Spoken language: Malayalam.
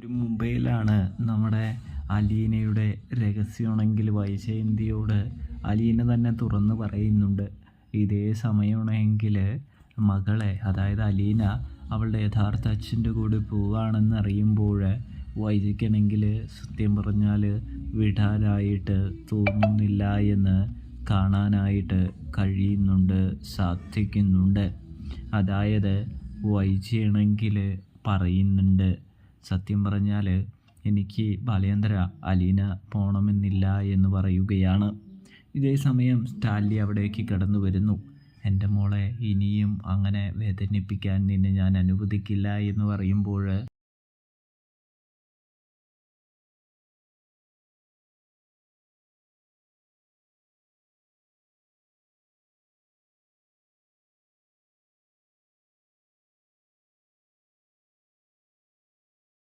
ഒരു മുംബൈയിലാണ് നമ്മുടെ അലീനയുടെ രഹസ്യമാണെങ്കിൽ വൈജയന്തിയോട് അലീന തന്നെ തുറന്നു പറയുന്നുണ്ട്. ഇതേ സമയമാണെങ്കിൽ മകളെ, അതായത് അലീന അവളുടെ യഥാർത്ഥ അച്ഛൻ്റെ കൂടെ പോവുകയാണെന്ന് അറിയുമ്പോൾ വൈജയ്ക്കാണെങ്കിൽ സത്യം പറഞ്ഞാൽ വിടാനായിട്ട് തോന്നുന്നില്ല എന്ന് കാണാനായിട്ട് കഴിയുന്നുണ്ട്, സാധിക്കുന്നുണ്ട്. അതായത് വൈജയാണെങ്കിൽ പറയുന്നുണ്ട്, സത്യം പറഞ്ഞാൽ എനിക്ക് ബാലേന്ദ്ര അലീന പോകണമെന്നില്ല എന്ന് പറയുകയാണ്. ഇതേ സമയം സ്റ്റാൻലി അവിടേക്ക് കടന്നു വരുന്നു. എൻ്റെ മോളെ, ഇനിയും അങ്ങനെ വേദനിപ്പിക്കാൻ നിന്നെ ഞാൻ അനുവദിക്കില്ല എന്ന് പറയുമ്പോൾ